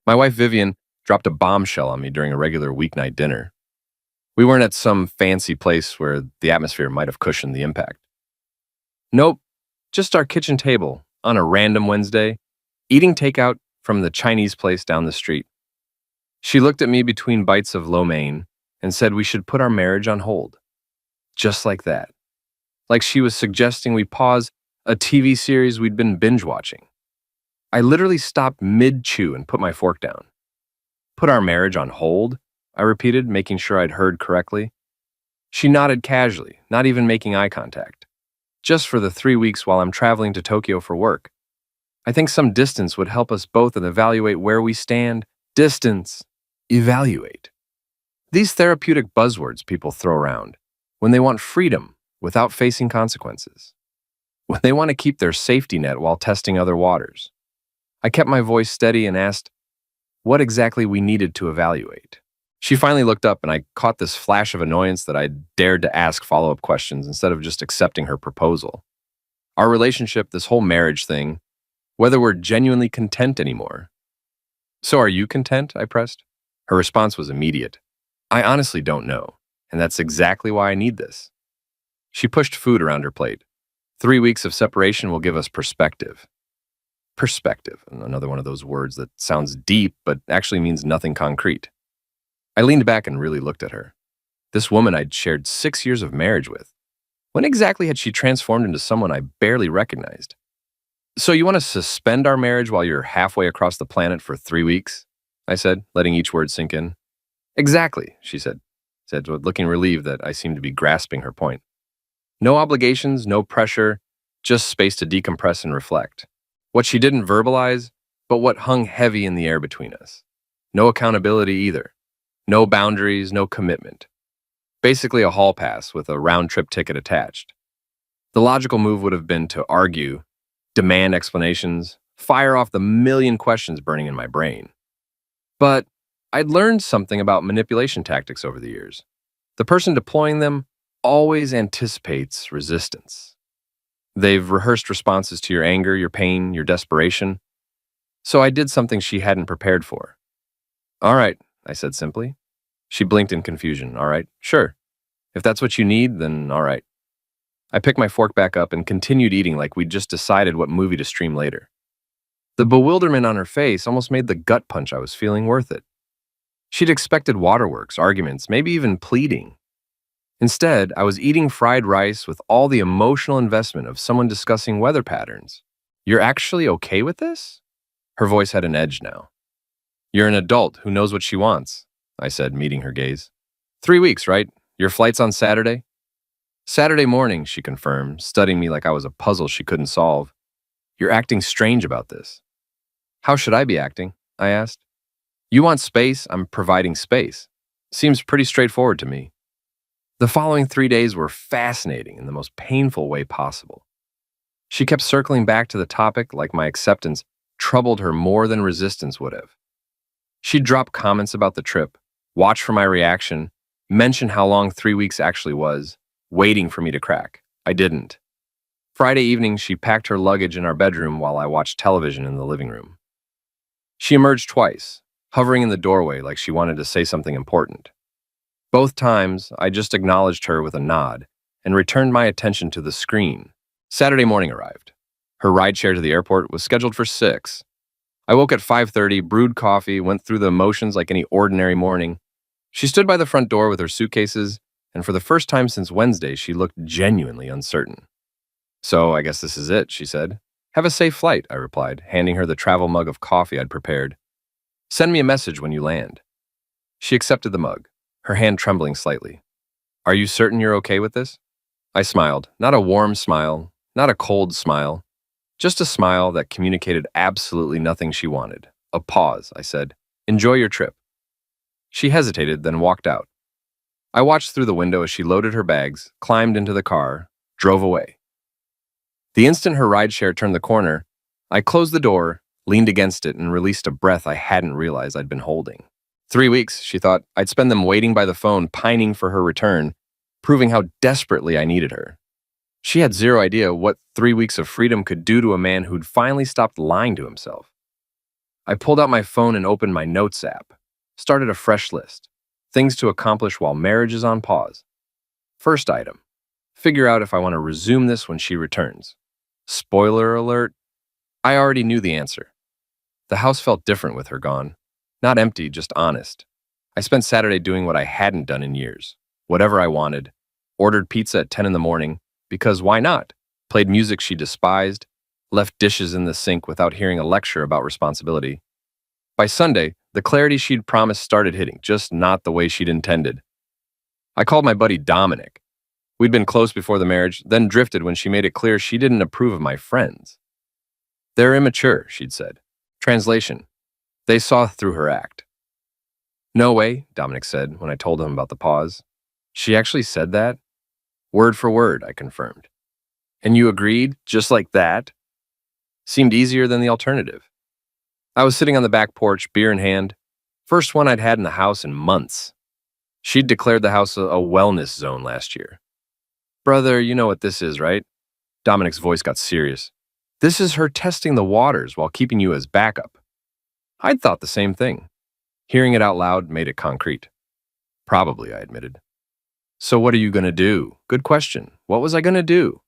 My wife Vivian dropped a bombshell on me during a regular weeknight dinner. We weren't at some fancy place where the atmosphere might have cushioned the impact. Nope, just our kitchen table on a random Wednesday, eating takeout from the Chinese place down the street. She looked at me between bites of lo mein and said we should put our marriage on hold. Just like that. Like she was suggesting we pause a TV series we'd been binge watching. I literally stopped mid-chew and put my fork down. Put our marriage on hold? I repeated, making sure I'd heard correctly. She nodded casually, not even making eye contact. Just for the 3 weeks while I'm traveling to Tokyo for work. I think some distance would help us both and evaluate where we stand. Distance. Evaluate. These therapeutic buzzwords people throw around when they want freedom without facing consequences. When they want to keep their safety net while testing other waters. I kept my voice steady and asked what exactly we needed to evaluate. She finally looked up and I caught this flash of annoyance that I dared to ask follow-up questions instead of just accepting her proposal. Our relationship, this whole marriage thing, whether we're genuinely content anymore. So are you content? I pressed. Her response was immediate. I honestly don't know, and that's exactly why I need this. She pushed food around her plate. 3 weeks of separation will give us perspective. Perspective, another one of those words that sounds deep but actually means nothing concrete. I leaned back and really looked at her. This woman I'd shared 6 years of marriage with. When exactly had she transformed into someone I barely recognized? So you want to suspend our marriage while you're halfway across the planet for 3 weeks? I said, letting each word sink in. Exactly, she said, looking relieved that I seemed to be grasping her point. No obligations, no pressure, just space to decompress and reflect. What she didn't verbalize, but what hung heavy in the air between us. No accountability either. No boundaries, no commitment. Basically a hall pass with a round-trip ticket attached. The logical move would have been to argue, demand explanations, fire off the million questions burning in my brain. But I'd learned something about manipulation tactics over the years. The person deploying them always anticipates resistance. They've rehearsed responses to your anger, your pain, your desperation. So I did something she hadn't prepared for. All right, I said simply. She blinked in confusion. All right, sure. If that's what you need, then all right. I picked my fork back up and continued eating like we'd just decided what movie to stream later. The bewilderment on her face almost made the gut punch I was feeling worth it. She'd expected waterworks, arguments, maybe even pleading. Instead, I was eating fried rice with all the emotional investment of someone discussing weather patterns. You're actually okay with this? Her voice had an edge now. You're an adult who knows what she wants, I said, meeting her gaze. 3 weeks, right? Your flight's on Saturday? Saturday morning, she confirmed, studying me like I was a puzzle she couldn't solve. You're acting strange about this. How should I be acting? I asked. You want space, I'm providing space. Seems pretty straightforward to me. The following 3 days were fascinating in the most painful way possible. She kept circling back to the topic like my acceptance troubled her more than resistance would have. She'd drop comments about the trip, watch for my reaction, mention how long 3 weeks actually was, waiting for me to crack. I didn't. Friday evening, she packed her luggage in our bedroom while I watched television in the living room. She emerged twice, hovering in the doorway like she wanted to say something important. Both times, I just acknowledged her with a nod and returned my attention to the screen. Saturday morning arrived. Her rideshare to the airport was scheduled for 6. I woke at 5:30, brewed coffee, went through the motions like any ordinary morning. She stood by the front door with her suitcases, and for the first time since Wednesday, she looked genuinely uncertain. So I guess this is it, she said. Have a safe flight, I replied, handing her the travel mug of coffee I'd prepared. Send me a message when you land. She accepted the mug, her hand trembling slightly. Are you certain you're okay with this? I smiled, not a warm smile, not a cold smile, just a smile that communicated absolutely nothing she wanted. A pause, I said. Enjoy your trip. She hesitated, then walked out. I watched through the window as she loaded her bags, climbed into the car, drove away. The instant her rideshare turned the corner, I closed the door, leaned against it, and released a breath I hadn't realized I'd been holding. 3 weeks, she thought, I'd spend them waiting by the phone, pining for her return, proving how desperately I needed her. She had zero idea what 3 weeks of freedom could do to a man who'd finally stopped lying to himself. I pulled out my phone and opened my notes app. Started a fresh list. Things to accomplish while marriage is on pause. First item. Figure out if I want to resume this when she returns. Spoiler alert, I already knew the answer. The house felt different with her gone. Not empty, just honest. I spent Saturday doing what I hadn't done in years. Whatever I wanted. Ordered pizza at 10 in the morning, because why not? Played music she despised. Left dishes in the sink without hearing a lecture about responsibility. By Sunday, the clarity she'd promised started hitting, just not the way she'd intended. I called my buddy Dominic. We'd been close before the marriage, then drifted when she made it clear she didn't approve of my friends. They're immature, she'd said. Translation: they saw through her act. No way, Dominic said when I told him about the pause. She actually said that? Word for word, I confirmed. And you agreed, just like that? Seemed easier than the alternative. I was sitting on the back porch, beer in hand. First one I'd had in the house in months. She'd declared the house a wellness zone last year. Brother, you know what this is, right? Dominic's voice got serious. This is her testing the waters while keeping you as backup. I'd thought the same thing. Hearing it out loud made it concrete. Probably, I admitted. So what are you going to do? Good question. What was I going to do?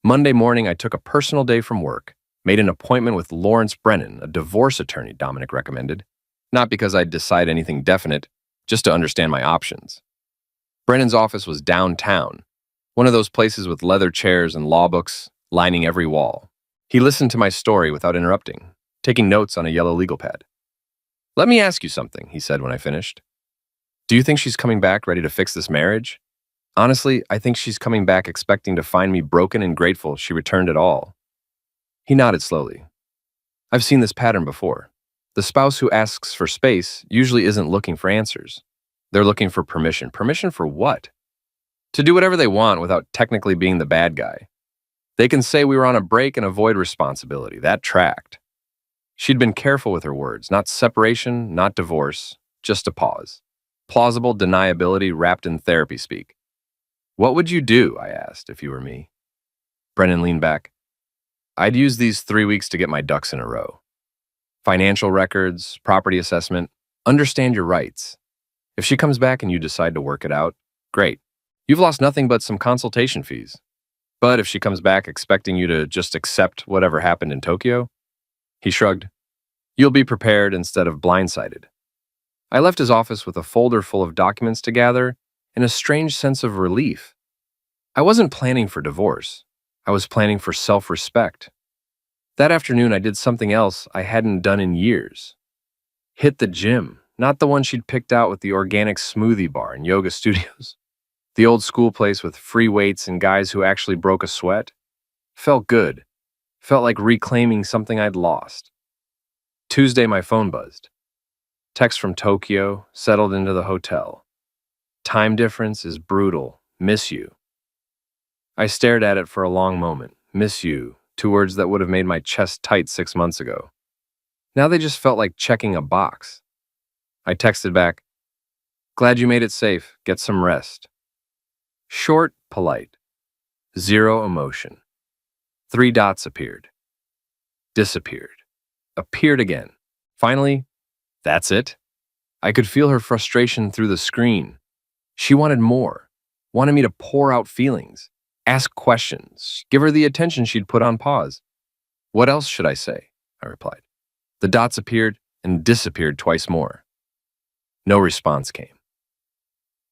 Monday morning, I took a personal day from work, made an appointment with Lawrence Brennan, a divorce attorney Dominic recommended. Not because I'd decide anything definite, just to understand my options. Brennan's office was downtown, one of those places with leather chairs and law books lining every wall. He listened to my story without interrupting, taking notes on a yellow legal pad. Let me ask you something, he said when I finished. Do you think she's coming back ready to fix this marriage? Honestly, I think she's coming back expecting to find me broken and grateful she returned at all. He nodded slowly. I've seen this pattern before. The spouse who asks for space usually isn't looking for answers. They're looking for permission. Permission for what? To do whatever they want without technically being the bad guy. They can say we were on a break and avoid responsibility. That tracked. She'd been careful with her words. Not separation, not divorce, just a pause. Plausible deniability wrapped in therapy speak. What would you do, I asked, if you were me? Brennan leaned back. I'd use these 3 weeks to get my ducks in a row. Financial records, property assessment, understand your rights. If she comes back and you decide to work it out, great. You've lost nothing but some consultation fees. But if she comes back expecting you to just accept whatever happened in Tokyo, he shrugged. You'll be prepared instead of blindsided. I left his office with a folder full of documents to gather and a strange sense of relief. I wasn't planning for divorce. I was planning for self-respect. That afternoon, I did something else I hadn't done in years. Hit the gym, not the one she'd picked out with the organic smoothie bar and yoga studios. The old school place with free weights and guys who actually broke a sweat. Felt good. Felt like reclaiming something I'd lost. Tuesday, my phone buzzed. Text from Tokyo, settled into the hotel. Time difference is brutal. Miss you. I stared at it for a long moment. Miss you, 2 words that would have made my chest tight 6 months ago. Now they just felt like checking a box. I texted back, glad you made it safe. Get some rest. Short, polite. 0 emotion. 3 dots appeared. Disappeared. Appeared again. Finally, that's it. I could feel her frustration through the screen. She wanted more. Wanted me to pour out feelings. Ask questions. Give her the attention she'd put on pause. What else should I say? I replied. The dots appeared and disappeared twice more. No response came.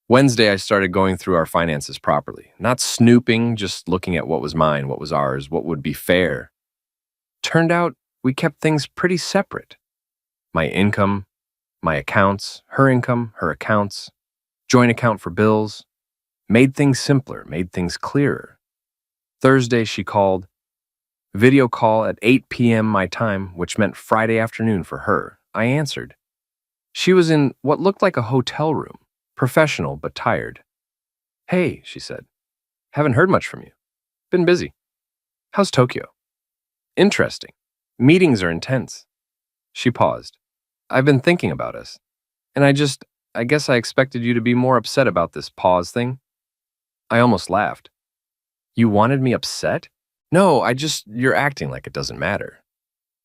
Wednesday, I started going through our finances properly. Not snooping, just looking at what was mine, what was ours, what would be fair. Turned out we kept things pretty separate. My income, my accounts, her income, her accounts, joint account for bills. Made things simpler, made things clearer. Thursday, she called. Video call at 8 p.m. my time, which meant Friday afternoon for her. I answered. She was in what looked like a hotel room. Professional, but tired. Hey, she said. Haven't heard much from you. Been busy. How's Tokyo? Interesting. Meetings are intense. She paused. I've been thinking about us. And I guess I expected you to be more upset about this pause thing. I almost laughed. You wanted me upset? No, you're acting like it doesn't matter.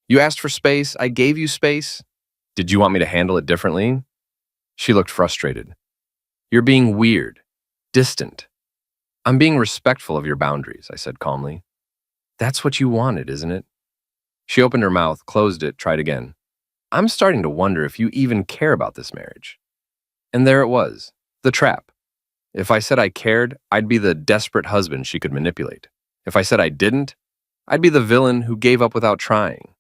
You asked for space, I gave you space. Did you want me to handle it differently? She looked frustrated. You're being weird, distant. I'm being respectful of your boundaries, I said calmly. That's what you wanted, isn't it? She opened her mouth, closed it, tried again. I'm starting to wonder if you even care about this marriage. And there it was, the trap. If I said I cared, I'd be the desperate husband she could manipulate. If I said I didn't, I'd be the villain who gave up without trying.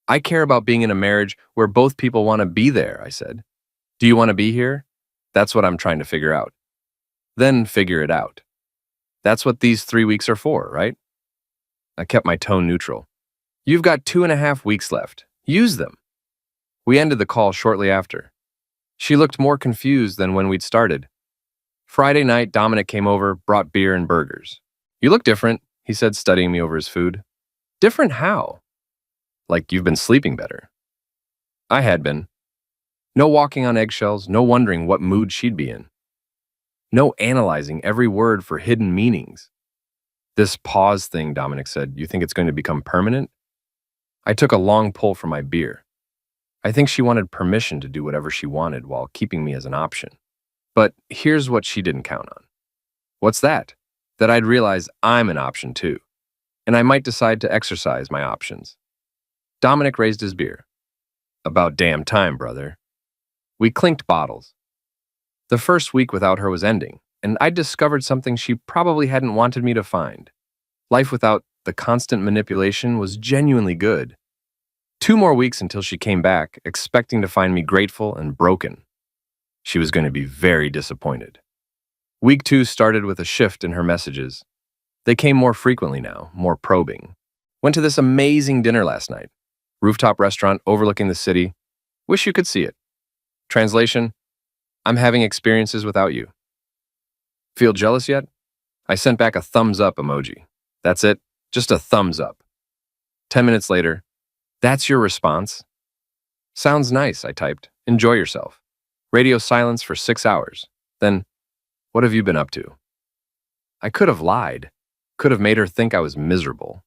I care about being in a marriage where both people want to be there, I said. Do you want to be here? That's what I'm trying to figure out. Then figure it out. That's what these 3 weeks are for, right? I kept my tone neutral. You've got 2.5 weeks left. Use them. We ended the call shortly after. She looked more confused than when we'd started. Friday night, Dominic came over, brought beer and burgers. You look different, he said, studying me over his food. Different how? Like you've been sleeping better. I had been. No walking on eggshells, no wondering what mood she'd be in. No analyzing every word for hidden meanings. This pause thing, Dominic said, you think it's going to become permanent? I took a long pull from my beer. I think she wanted permission to do whatever she wanted while keeping me as an option. But here's what she didn't count on. What's that? That I'd realize I'm an option too, and I might decide to exercise my options. Dominic raised his beer. About damn time, brother. We clinked bottles. The first week without her was ending, and I'd discovered something she probably hadn't wanted me to find. Life without the constant manipulation was genuinely good. 2 more weeks until she came back, expecting to find me grateful and broken. She was going to be very disappointed. Week 2 started with a shift in her messages. They came more frequently now, more probing. Went to this amazing dinner last night. Rooftop restaurant overlooking the city. Wish you could see it. Translation, I'm having experiences without you. Feel jealous yet? I sent back a thumbs up emoji. That's it, just a thumbs up. 10 minutes later, that's your response? Sounds nice, I typed. Enjoy yourself. Radio silence for 6 hours. Then, what have you been up to? I could have lied. Could have made her think I was miserable.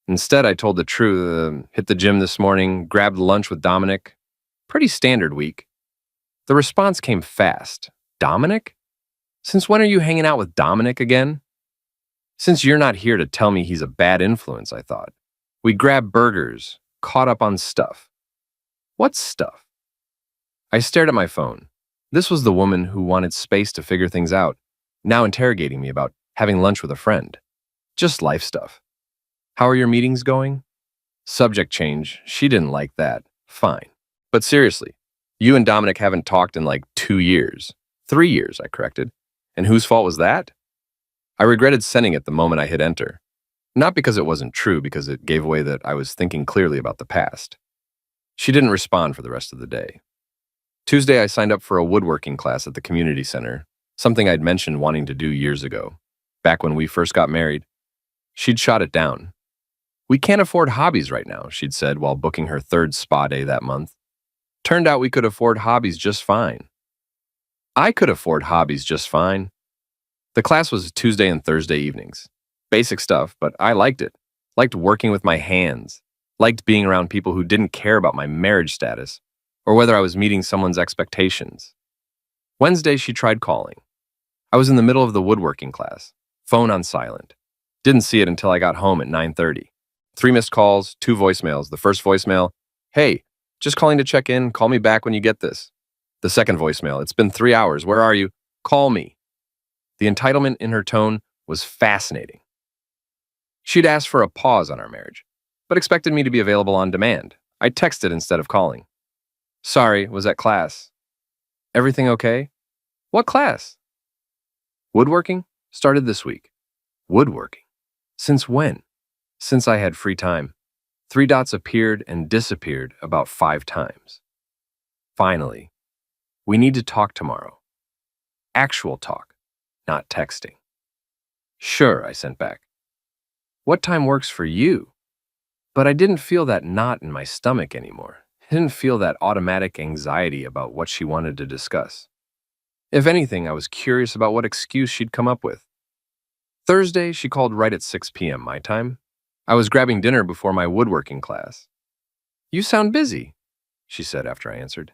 Instead, I told the truth. Hit the gym this morning, grabbed lunch with Dominic. Pretty standard week. The response came fast. Dominic? Since when are you hanging out with Dominic again? Since you're not here to tell me he's a bad influence, I thought. We grabbed burgers, caught up on stuff. What stuff? I stared at my phone. This was the woman who wanted space to figure things out, now interrogating me about having lunch with a friend. Just life stuff. How are your meetings going? Subject change. She didn't like that. Fine. But seriously, you and Dominic haven't talked in like 2 years. 3 years, I corrected. And whose fault was that? I regretted sending it the moment I hit enter. Not because it wasn't true, because it gave away that I was thinking clearly about the past. She didn't respond for the rest of the day. Tuesday, I signed up for a woodworking class at the community center, something I'd mentioned wanting to do years ago, back when we first got married. She'd shot it down. We can't afford hobbies right now, she'd said while booking her 3rd spa day that month. Turned out we could afford hobbies just fine. I could afford hobbies just fine. The class was Tuesday and Thursday evenings. Basic stuff, but I liked it. Liked working with my hands. Liked being around people who didn't care about my marriage status or whether I was meeting someone's expectations. Wednesday, she tried calling. I was in the middle of the woodworking class, phone on silent. Didn't see it until I got home at 9:30. 3 missed calls, 2 voicemails. The first voicemail, hey, just calling to check in, call me back when you get this. The second voicemail, it's been 3 hours, where are you? Call me. The entitlement in her tone was fascinating. She'd asked for a pause on our marriage, but expected me to be available on demand. I texted instead of calling. Sorry, was at class. Everything okay? What class? Woodworking? Started this week. Woodworking? Since when? Since I had free time. 3 dots appeared and disappeared about 5 times. Finally, we need to talk tomorrow. Actual talk, not texting. Sure, I sent back. What time works for you? But I didn't feel that knot in my stomach anymore. I didn't feel that automatic anxiety about what she wanted to discuss. If anything, I was curious about what excuse she'd come up with. Thursday, she called right at 6 p.m. my time. I was grabbing dinner before my woodworking class. You sound busy, she said after I answered.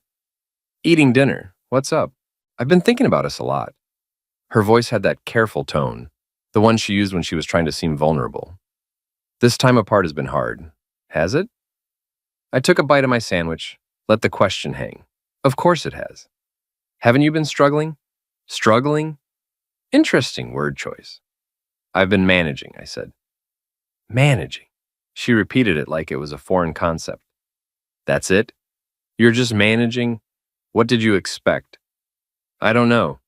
Eating dinner. What's up? I've been thinking about us a lot. Her voice had that careful tone, the one she used when she was trying to seem vulnerable. This time apart has been hard. Has it? I took a bite of my sandwich, let the question hang. Of course it has. Haven't you been struggling? Struggling? Interesting word choice. I've been managing, I said. Managing. She repeated it like it was a foreign concept. That's it? You're just managing? What did you expect? I don't know.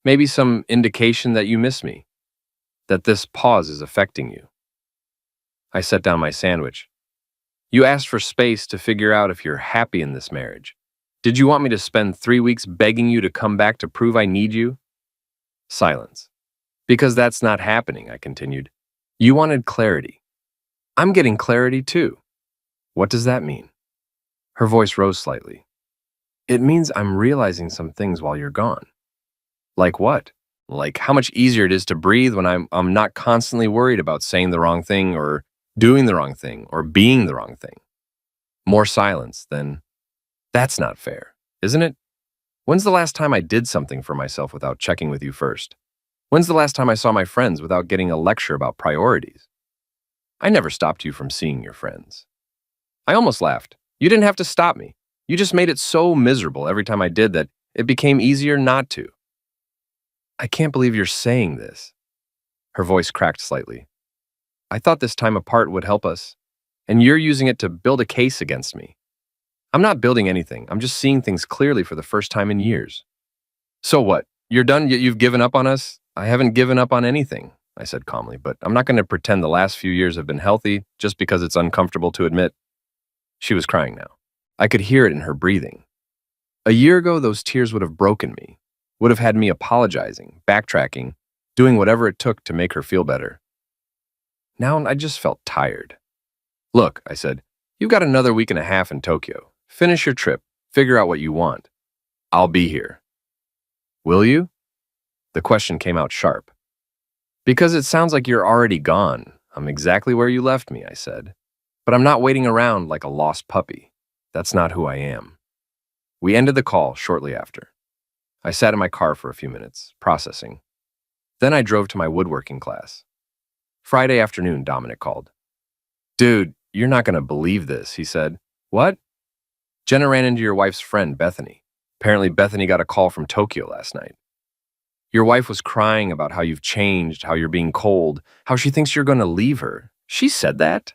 Maybe some indication that you miss me, that this pause is affecting you. I set down my sandwich. You asked for space to figure out if you're happy in this marriage. Did you want me to spend 3 weeks begging you to come back to prove I need you? Silence. Because that's not happening, I continued. You wanted clarity. I'm getting clarity too. What does that mean? Her voice rose slightly. It means I'm realizing some things while you're gone. Like what? Like how much easier it is to breathe when I'm not constantly worried about saying the wrong thing or doing the wrong thing or being the wrong thing. More silence than, that's not fair, isn't it? When's the last time I did something for myself without checking with you first? When's the last time I saw my friends without getting a lecture about priorities? I never stopped you from seeing your friends. I almost laughed. You didn't have to stop me. You just made it so miserable every time I did that it became easier not to. I can't believe you're saying this. Her voice cracked slightly. I thought this time apart would help us, and you're using it to build a case against me. I'm not building anything. I'm just seeing things clearly for the first time in years. So what? You're done? You've given up on us? I haven't given up on anything, I said calmly, but I'm not going to pretend the last few years have been healthy just because it's uncomfortable to admit. She was crying now. I could hear it in her breathing. A year ago, those tears would have broken me, would have had me apologizing, backtracking, doing whatever it took to make her feel better. Now I just felt tired. Look, I said, you've got another week and a half in Tokyo. Finish your trip. Figure out what you want. I'll be here. Will you? The question came out sharp. Because it sounds like you're already gone. I'm exactly where you left me, I said. But I'm not waiting around like a lost puppy. That's not who I am. We ended the call shortly after. I sat in my car for a few minutes, processing. Then I drove to my woodworking class. Friday afternoon, Dominic called. Dude, you're not going to believe this, he said. What? Jenna ran into your wife's friend, Bethany. Apparently, Bethany got a call from Tokyo last night. Your wife was crying about how you've changed, how you're being cold, how she thinks you're going to leave her. She said that?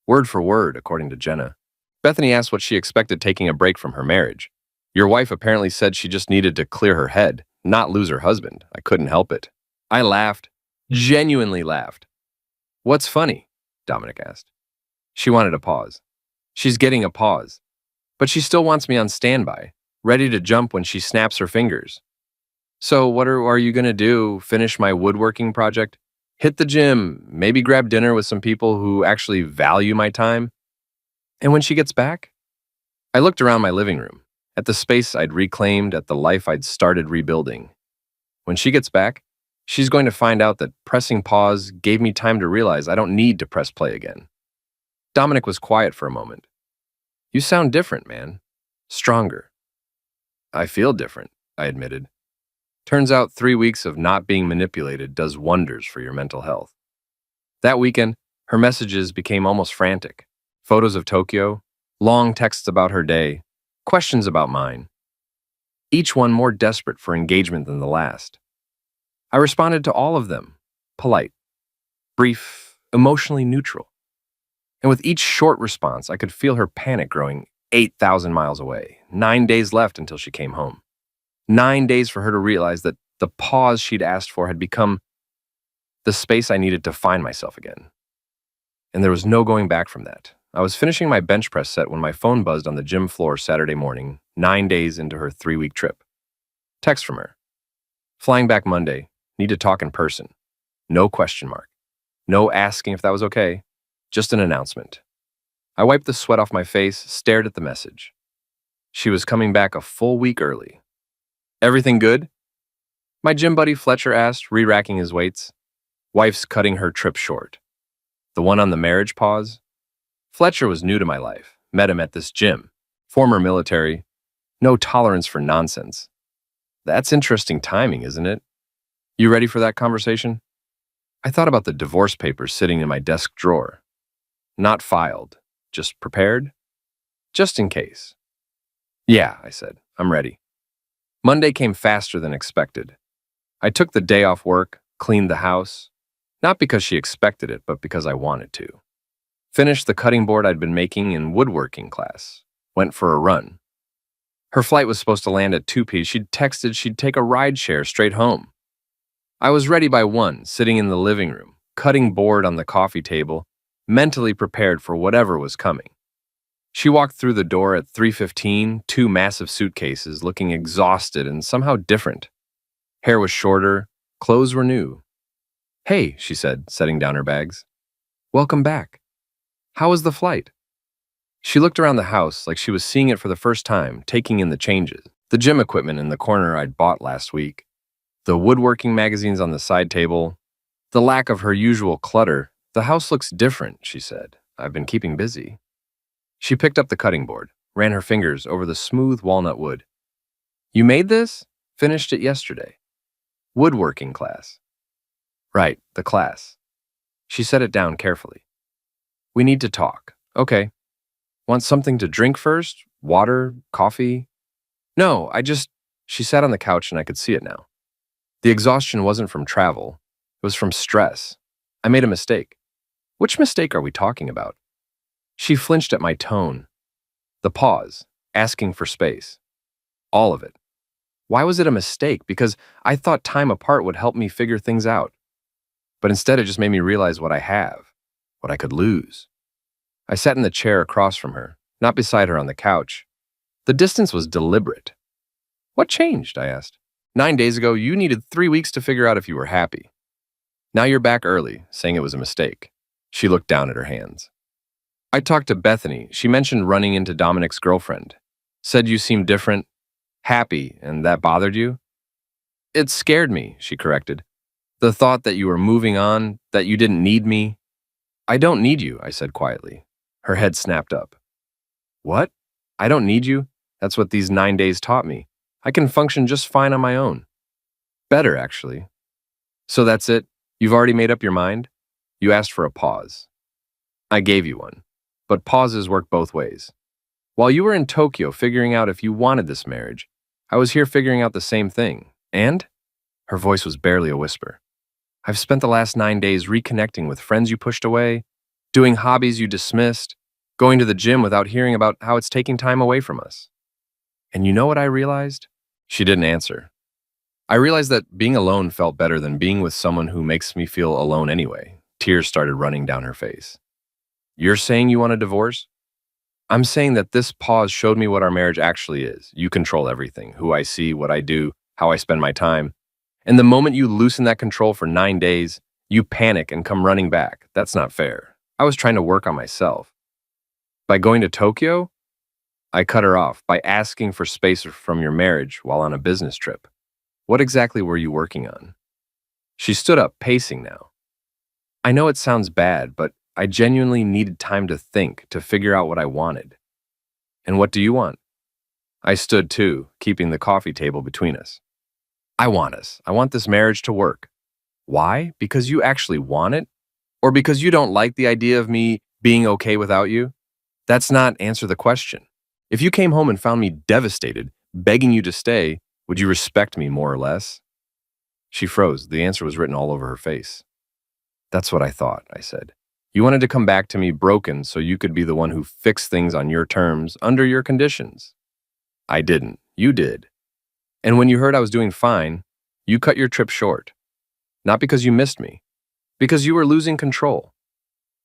Word for word, according to Jenna. Bethany asked what she expected taking a break from her marriage. Your wife apparently said she just needed to clear her head, not lose her husband. I couldn't help it. I laughed, genuinely laughed. What's funny? Dominic asked. She wanted a pause. She's getting a pause. But she still wants me on standby, ready to jump when she snaps her fingers. So what are you going to do? Finish my woodworking project? Hit the gym, maybe grab dinner with some people who actually value my time? And when she gets back? I looked around my living room, at the space I'd reclaimed, at the life I'd started rebuilding. When she gets back, she's going to find out that pressing pause gave me time to realize I don't need to press play again. Dominic was quiet for a moment. You sound different, man. Stronger. I feel different, I admitted. Turns out 3 weeks of not being manipulated does wonders for your mental health. That weekend, her messages became almost frantic. Photos of Tokyo, long texts about her day, questions about mine. Each one more desperate for engagement than the last. I responded to all of them, polite, brief, emotionally neutral. And with each short response, I could feel her panic growing 8,000 miles away. 9 days left until she came home. 9 days for her to realize that the pause she'd asked for had become the space I needed to find myself again. And there was no going back from that. I was finishing my bench press set when my phone buzzed on the gym floor Saturday morning, 9 days into her 3-week trip. Text from her. Flying back Monday, need to talk in person. No question mark. No asking if that was okay. Just an announcement. I wiped the sweat off my face, stared at the message. She was coming back a full week early. Everything good? My gym buddy Fletcher asked, re-racking his weights. Wife's cutting her trip short. The one on the marriage pause? Fletcher was new to my life, Met him at this gym. Former military. No tolerance for nonsense. That's interesting timing, isn't it? You ready for that conversation? I thought about the divorce papers sitting in my desk drawer. Not filed, just prepared, just in case. Yeah, I said, I'm ready. Monday came faster than expected. I took the day off work, cleaned the house, not because she expected it, but because I wanted to. Finished the cutting board I'd been making in woodworking class. Went for a run. Her flight was supposed to land at 2 p.m. She'd texted she'd take a ride share straight home. I was ready by 1, sitting in the living room, cutting board on the coffee table, mentally prepared for whatever was coming. She walked through the door at 3:15, 2 massive suitcases, looking exhausted and somehow different. Hair was shorter, clothes were new. Hey, she said, setting down her bags. Welcome back. How was the flight? She looked around the house like she was seeing it for the first time, taking in the changes. The gym equipment in the corner I'd bought last week, the woodworking magazines on the side table, the lack of her usual clutter. The house looks different, she said. I've been keeping busy. She picked up the cutting board, ran her fingers over the smooth walnut wood. You made this? Finished it yesterday. Woodworking class. Right, the class. She set it down carefully. We need to talk. Okay. Want something to drink first? Water? Coffee? No, She sat on the couch and I could see it now. The exhaustion wasn't from travel. It was from stress. I made a mistake. Which mistake are we talking about? She flinched at my tone. The pause, asking for space. All of it. Why was it a mistake? Because I thought time apart would help me figure things out. But instead, it just made me realize what I have, what I could lose. I sat in the chair across from her, not beside her on the couch. The distance was deliberate. What changed? I asked. 9 days ago, you needed 3 weeks to figure out if you were happy. Now you're back early, saying it was a mistake. She looked down at her hands. I talked to Bethany. She mentioned running into Dominic's girlfriend. Said you seemed different, happy, and that bothered you? It scared me, she corrected. The thought that you were moving on, that you didn't need me. I don't need you, I said quietly. Her head snapped up. What? I don't need you? That's what these 9 days taught me. I can function just fine on my own. Better, actually. So that's it? You've already made up your mind? You asked for a pause. I gave you one. But pauses work both ways. While you were in Tokyo figuring out if you wanted this marriage, I was here figuring out the same thing. And? Her voice was barely a whisper. I've spent the last 9 days reconnecting with friends you pushed away, doing hobbies you dismissed, going to the gym without hearing about how it's taking time away from us. And you know what I realized? She didn't answer. I realized that being alone felt better than being with someone who makes me feel alone anyway. Tears started running down her face. You're saying you want a divorce? I'm saying that this pause showed me what our marriage actually is. You control everything, who I see, what I do, how I spend my time. And the moment you loosen that control for 9 days, you panic and come running back. That's not fair. I was trying to work on myself. By going to Tokyo, I cut her off by asking for space from your marriage while on a business trip. What exactly were you working on? She stood up, pacing now. I know it sounds bad, but I genuinely needed time to think, to figure out what I wanted. And what do you want? I stood too, keeping the coffee table between us. I want us. I want this marriage to work. Why? Because you actually want it? Or because you don't like the idea of me being okay without you? That's not answer the question. If you came home and found me devastated, begging you to stay, would you respect me more or less? She froze. The answer was written all over her face. That's what I thought, I said. You wanted to come back to me broken so you could be the one who fixed things on your terms, under your conditions. I didn't. You did. And when you heard I was doing fine, you cut your trip short. Not because you missed me, because you were losing control.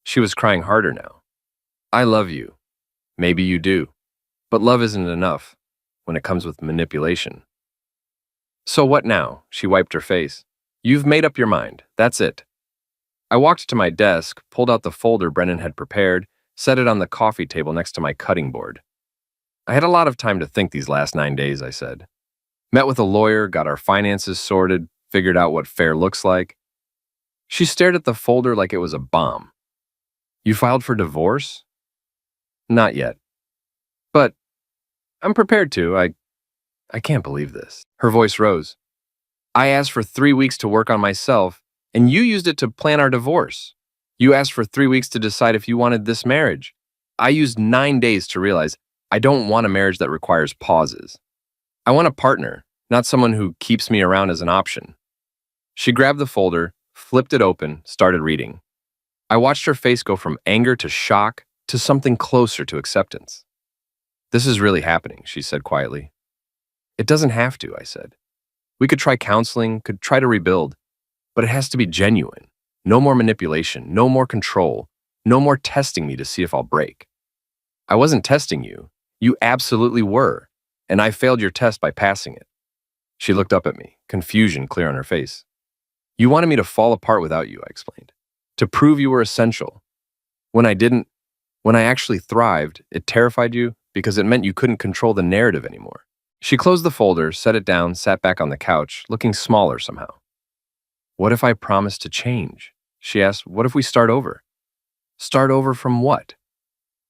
She was crying harder now. I love you. Maybe you do. But love isn't enough when it comes with manipulation. So what now? She wiped her face. You've made up your mind. That's it. I walked to my desk, pulled out the folder Brennan had prepared, set it on the coffee table next to my cutting board. I had a lot of time to think these last 9 days, I said. Met with a lawyer, got our finances sorted, figured out what fair looks like. She stared at the folder like it was a bomb. You filed for divorce? Not yet. But I'm prepared to. I can't believe this. Her voice rose. I asked for 3 weeks to work on myself, and you used it to plan our divorce. You asked for 3 weeks to decide if you wanted this marriage. I used 9 days to realize I don't want a marriage that requires pauses. I want a partner, not someone who keeps me around as an option. She grabbed the folder, flipped it open, started reading. I watched her face go from anger to shock to something closer to acceptance. This is really happening, she said quietly. It doesn't have to, I said. We could try counseling, could try to rebuild, but it has to be genuine. No more manipulation, no more control, no more testing me to see if I'll break. I wasn't testing you. You absolutely were, and I failed your test by passing it. She looked up at me, confusion clear on her face. You wanted me to fall apart without you, I explained, to prove you were essential. When I didn't, when I actually thrived, it terrified you because it meant you couldn't control the narrative anymore. She closed the folder, set it down, sat back on the couch, looking smaller somehow. What if I promised to change? She asked, what if we start over? Start over from what?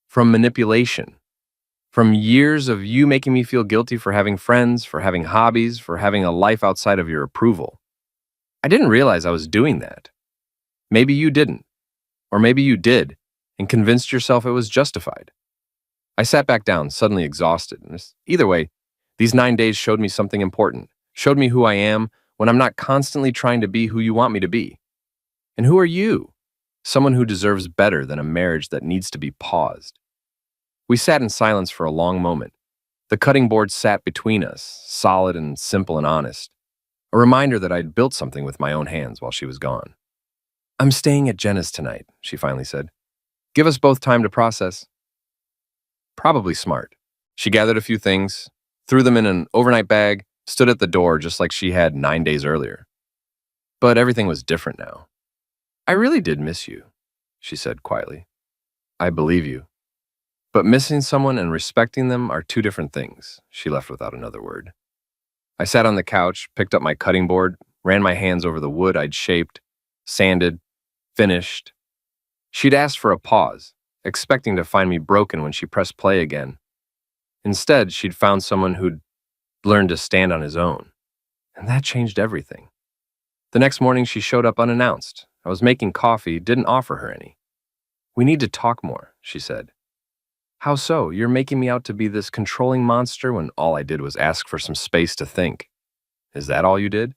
From manipulation. From years of you making me feel guilty for having friends, for having hobbies, for having a life outside of your approval. I didn't realize I was doing that. Maybe you didn't. Or maybe you did, and convinced yourself it was justified. I sat back down, suddenly exhausted. Either way, these 9 days showed me something important, showed me who I am when I'm not constantly trying to be who you want me to be. And who are you? Someone who deserves better than a marriage that needs to be paused. We sat in silence for a long moment. The cutting board sat between us, solid and simple and honest. A reminder that I'd built something with my own hands while she was gone. I'm staying at Jenna's tonight, she finally said. Give us both time to process. Probably smart. She gathered a few things, threw them in an overnight bag, stood at the door just like she had 9 days earlier. But everything was different now. I really did miss you, she said quietly. I believe you. But missing someone and respecting them are two different things, she left without another word. I sat on the couch, picked up my cutting board, ran my hands over the wood I'd shaped, sanded, finished. She'd asked for a pause, expecting to find me broken when she pressed play again. Instead, she'd found someone who'd learned to stand on his own. And that changed everything. The next morning, she showed up unannounced. I was making coffee, didn't offer her any. We need to talk more, she said. How so? You're making me out to be this controlling monster when all I did was ask for some space to think. Is that all you did?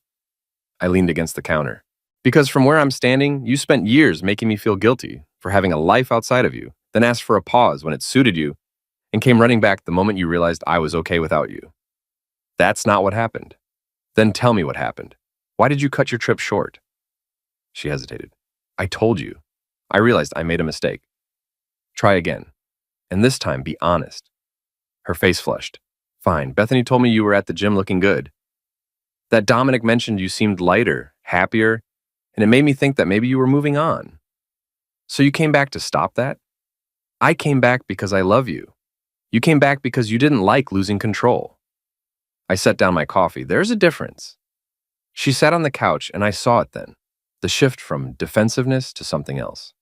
I leaned against the counter. Because from where I'm standing, you spent years making me feel guilty for having a life outside of you, then asked for a pause when it suited you, and came running back the moment you realized I was okay without you. That's not what happened. Then tell me what happened. Why did you cut your trip short? She hesitated. I told you. I realized I made a mistake. Try again. And this time, be honest. Her face flushed. Fine. Bethany told me you were at the gym looking good. That Dominic mentioned you seemed lighter, happier, and it made me think that maybe you were moving on. So you came back to stop that? I came back because I love you. You came back because you didn't like losing control. I set down my coffee. There's a difference. She sat on the couch, and I saw it then. The shift from defensiveness to something else.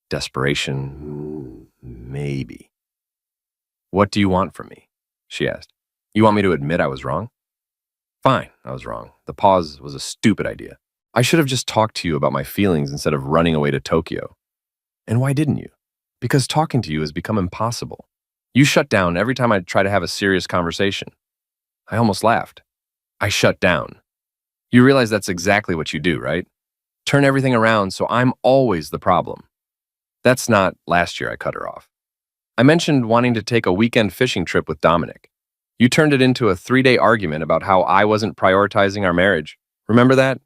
Desperation, maybe. What do you want from me? She asked. You want me to admit I was wrong? Fine, I was wrong. The pause was a stupid idea. I should have just talked to you about my feelings instead of running away to Tokyo. And why didn't you? Because talking to you has become impossible. You shut down every time I try to have a serious conversation. I almost laughed. I shut down. You realize that's exactly what you do, right? Turn everything around so I'm always the problem. That's not last year I cut her off. I mentioned wanting to take a weekend fishing trip with Dominic. You turned it into a 3-day argument about how I wasn't prioritizing our marriage. Remember that?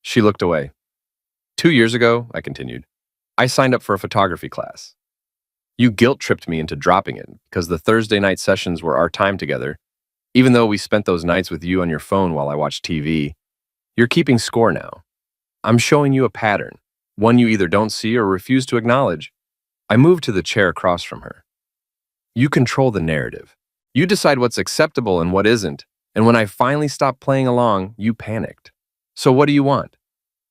She looked away. 2 years ago, I continued, I signed up for a photography class. You guilt-tripped me into dropping it because the Thursday night sessions were our time together. Even though we spent those nights with you on your phone while I watched TV, you're keeping score now. I'm showing you a pattern, one you either don't see or refuse to acknowledge. I moved to the chair across from her. You control the narrative. You decide what's acceptable and what isn't, and when I finally stopped playing along, you panicked. So what do you want?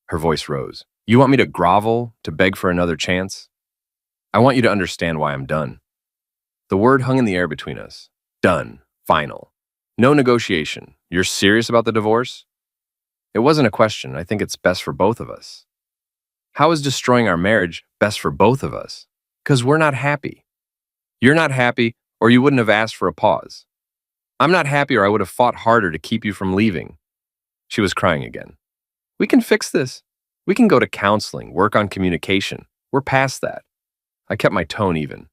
Her voice rose. You want me to grovel, to beg for another chance? I want you to understand why I'm done. The word hung in the air between us. Done. Final. No negotiation. You're serious about the divorce? It wasn't a question. I think it's best for both of us. How is destroying our marriage best for both of us? Because we're not happy. You're not happy, or you wouldn't have asked for a pause. I'm not happy, or I would have fought harder to keep you from leaving. She was crying again. We can fix this. We can go to counseling, work on communication. We're past that. I kept my tone even.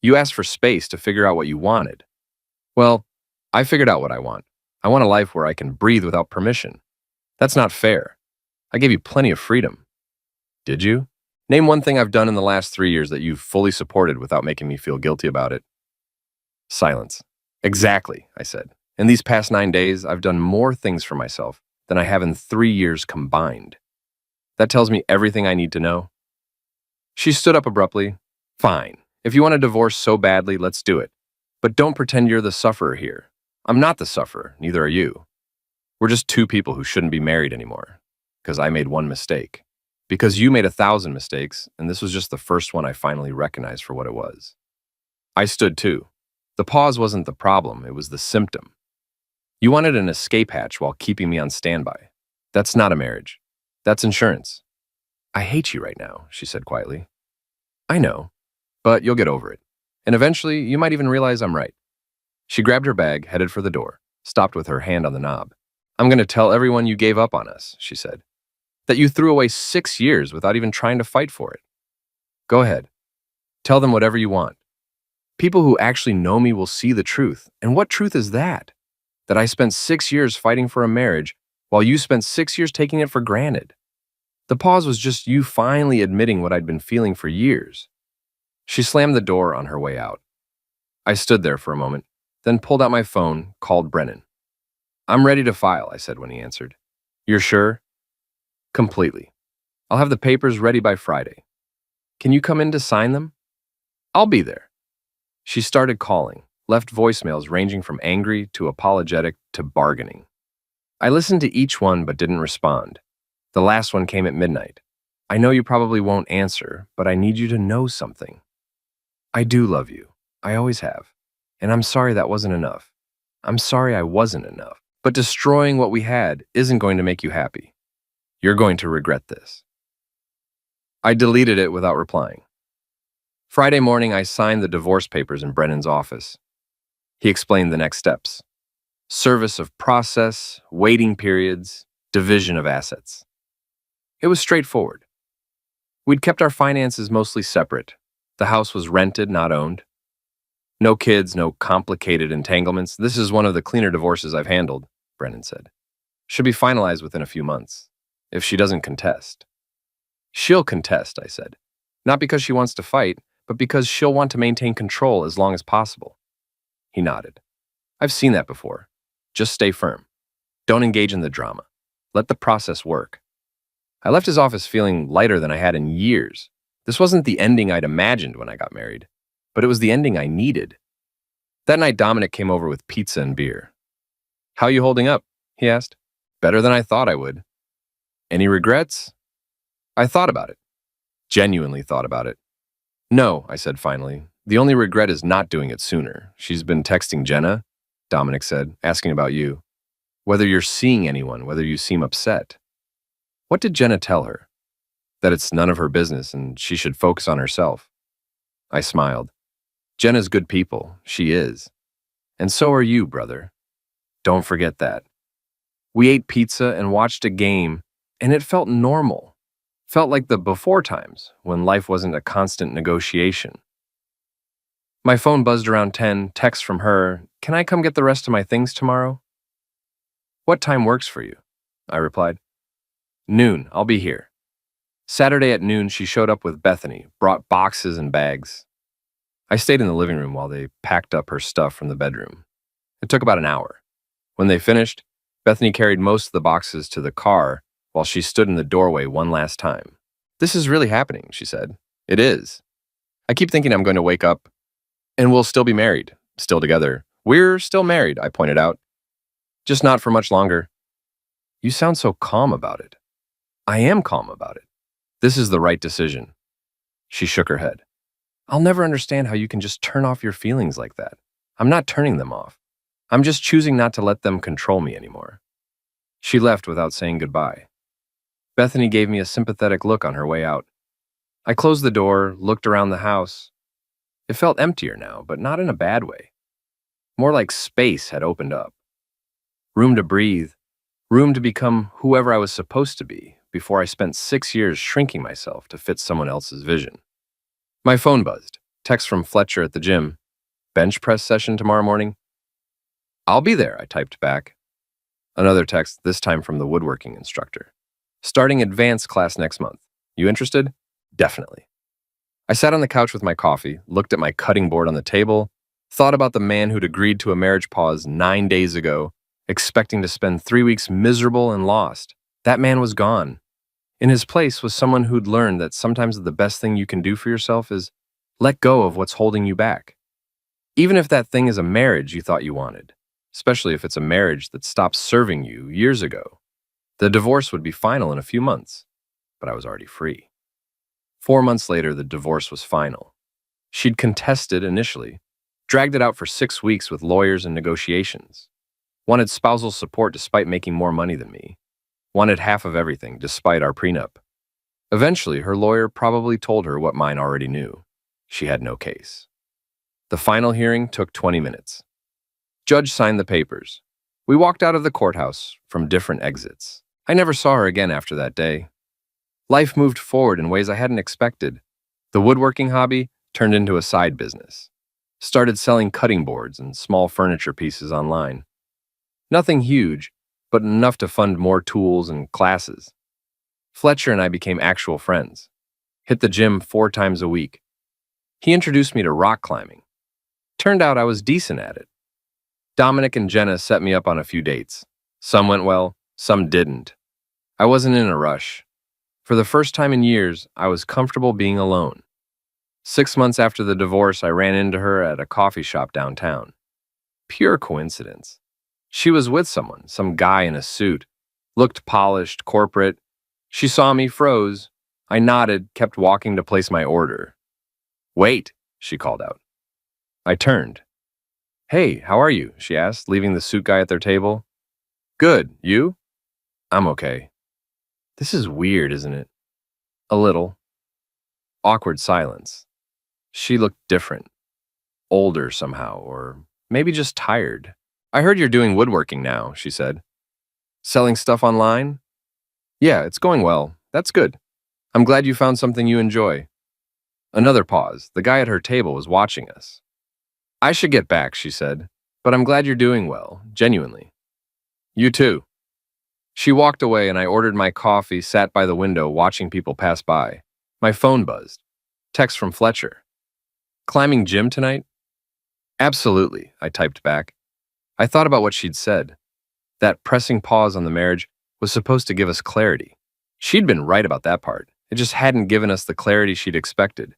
You asked for space to figure out what you wanted. Well, I figured out what I want. I want a life where I can breathe without permission. That's not fair. I gave you plenty of freedom. Did you? Name one thing I've done in the last 3 years that you've fully supported without making me feel guilty about it. Silence. Exactly, I said. In these past 9 days, I've done more things for myself than I have in 3 years combined. That tells me everything I need to know. She stood up abruptly. Fine. If you want a divorce so badly, let's do it. But don't pretend you're the sufferer here. I'm not the sufferer, neither are you. We're just two people who shouldn't be married anymore. Because I made one mistake. Because you made 1,000 mistakes, and this was just the first one I finally recognized for what it was. I stood too. The pause wasn't the problem, it was the symptom. You wanted an escape hatch while keeping me on standby. That's not a marriage. That's insurance. I hate you right now, she said quietly. I know, but you'll get over it. And eventually, you might even realize I'm right. She grabbed her bag, headed for the door, stopped with her hand on the knob. I'm going to tell everyone you gave up on us, she said. That you threw away 6 years without even trying to fight for it. Go ahead. Tell them whatever you want. People who actually know me will see the truth. And what truth is that? That I spent 6 years fighting for a marriage while you spent 6 years taking it for granted. The pause was just you finally admitting what I'd been feeling for years. She slammed the door on her way out. I stood there for a moment, then pulled out my phone, called Brennan. I'm ready to file, I said when he answered. You're sure? Completely. I'll have the papers ready by Friday. Can you come in to sign them? I'll be there. She started calling, left voicemails ranging from angry to apologetic to bargaining. I listened to each one but didn't respond. The last one came at midnight. I know you probably won't answer, but I need you to know something. I do love you. I always have. And I'm sorry that wasn't enough. I'm sorry I wasn't enough. But destroying what we had isn't going to make you happy. You're going to regret this. I deleted it without replying. Friday morning, I signed the divorce papers in Brennan's office. He explained the next steps. Service of process, waiting periods, division of assets. It was straightforward. We'd kept our finances mostly separate. The house was rented, not owned. No kids, no complicated entanglements. This is one of the cleaner divorces I've handled, Brennan said. Should be finalized within a few months, if she doesn't contest. She'll contest, I said. Not because she wants to fight, but because she'll want to maintain control as long as possible. He nodded. I've seen that before. Just stay firm. Don't engage in the drama. Let the process work. I left his office feeling lighter than I had in years. This wasn't the ending I'd imagined when I got married, but it was the ending I needed. That night, Dominic came over with pizza and beer. How you holding up? He asked. Better than I thought I would. Any regrets? I thought about it. Genuinely thought about it. No, I said finally. The only regret is not doing it sooner. She's been texting Jenna, Dominic said, asking about you. Whether you're seeing anyone, whether you seem upset. What did Jenna tell her? That it's none of her business and she should focus on herself. I smiled. Jenna's good people. She is. And so are you, brother. Don't forget that. We ate pizza and watched a game, and it felt normal. Felt like the before times, when life wasn't a constant negotiation. My phone buzzed around 10, text from her, "Can I come get the rest of my things tomorrow?" What time works for you? I replied. Noon, I'll be here. Saturday at noon, she showed up with Bethany, brought boxes and bags. I stayed in the living room while they packed up her stuff from the bedroom. It took about an hour. When they finished, Bethany carried most of the boxes to the car while she stood in the doorway one last time. This is really happening, she said. It is. I keep thinking I'm going to wake up and we'll still be married, still together. We're still married, I pointed out. Just not for much longer. You sound so calm about it. I am calm about it. This is the right decision. She shook her head. I'll never understand how you can just turn off your feelings like that. I'm not turning them off. I'm just choosing not to let them control me anymore. She left without saying goodbye. Bethany gave me a sympathetic look on her way out. I closed the door, looked around the house. It felt emptier now, but not in a bad way. More like space had opened up. Room to breathe, room to become whoever I was supposed to be before I spent 6 years shrinking myself to fit someone else's vision. My phone buzzed. Text from Fletcher at the gym. Bench press session tomorrow morning? I'll be there, I typed back. Another text, this time from the woodworking instructor. Starting advanced class next month. You interested? Definitely. I sat on the couch with my coffee, looked at my cutting board on the table, thought about the man who'd agreed to a marriage pause 9 days ago, expecting to spend 3 weeks miserable and lost. That man was gone. In his place was someone who'd learned that sometimes the best thing you can do for yourself is let go of what's holding you back. Even if that thing is a marriage you thought you wanted, especially if it's a marriage that stopped serving you years ago. The divorce would be final in a few months, but I was already free. 4 months later, the divorce was final. She'd contested initially, dragged it out for 6 weeks with lawyers and negotiations, wanted spousal support despite making more money than me, wanted half of everything despite our prenup. Eventually, her lawyer probably told her what mine already knew. She had no case. The final hearing took 20 minutes. Judge signed the papers. We walked out of the courthouse from different exits. I never saw her again after that day. Life moved forward in ways I hadn't expected. The woodworking hobby turned into a side business. Started selling cutting boards and small furniture pieces online. Nothing huge, but enough to fund more tools and classes. Fletcher and I became actual friends. Hit the gym 4 times a week. He introduced me to rock climbing. Turned out I was decent at it. Dominic and Jenna set me up on a few dates. Some went well, some didn't. I wasn't in a rush. For the first time in years, I was comfortable being alone. 6 months after the divorce, I ran into her at a coffee shop downtown. Pure coincidence. She was with someone, some guy in a suit. Looked polished, corporate. She saw me, froze. I nodded, kept walking to place my order. Wait, she called out. I turned. Hey, how are you? She asked, leaving the suit guy at their table. Good, you? I'm okay. This is weird, isn't it? A little. Awkward silence. She looked different. Older somehow, or maybe just tired. I heard you're doing woodworking now, she said. Selling stuff online? Yeah, it's going well. That's good. I'm glad you found something you enjoy. Another pause. The guy at her table was watching us. I should get back, she said, but I'm glad you're doing well, genuinely. You too. She walked away and I ordered my coffee, sat by the window watching people pass by. My phone buzzed. Text from Fletcher. Climbing gym tonight? Absolutely, I typed back. I thought about what she'd said. That pressing pause on the marriage was supposed to give us clarity. She'd been right about that part. It just hadn't given us the clarity she'd expected.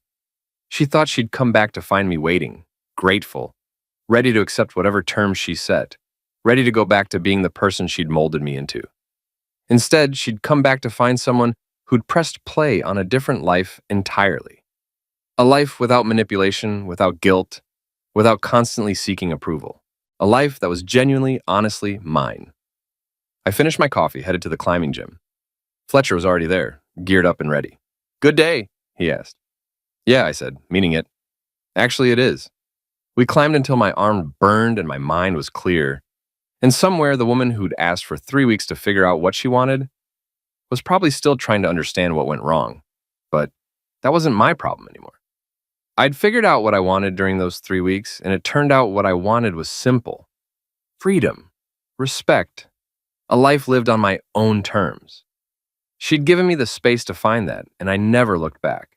She thought she'd come back to find me waiting, grateful, ready to accept whatever terms she set, ready to go back to being the person she'd molded me into. Instead, she'd come back to find someone who'd pressed play on a different life entirely. A life without manipulation, without guilt, without constantly seeking approval. A life that was genuinely, honestly mine. I finished my coffee, headed to the climbing gym. Fletcher was already there, geared up and ready. Good day, he asked. Yeah, I said, meaning it. Actually, it is. We climbed until my arm burned and my mind was clear. And somewhere, the woman who'd asked for 3 weeks to figure out what she wanted was probably still trying to understand what went wrong. But that wasn't my problem anymore. I'd figured out what I wanted during those 3 weeks, and it turned out what I wanted was simple. Freedom, respect, a life lived on my own terms. She'd given me the space to find that, and I never looked back.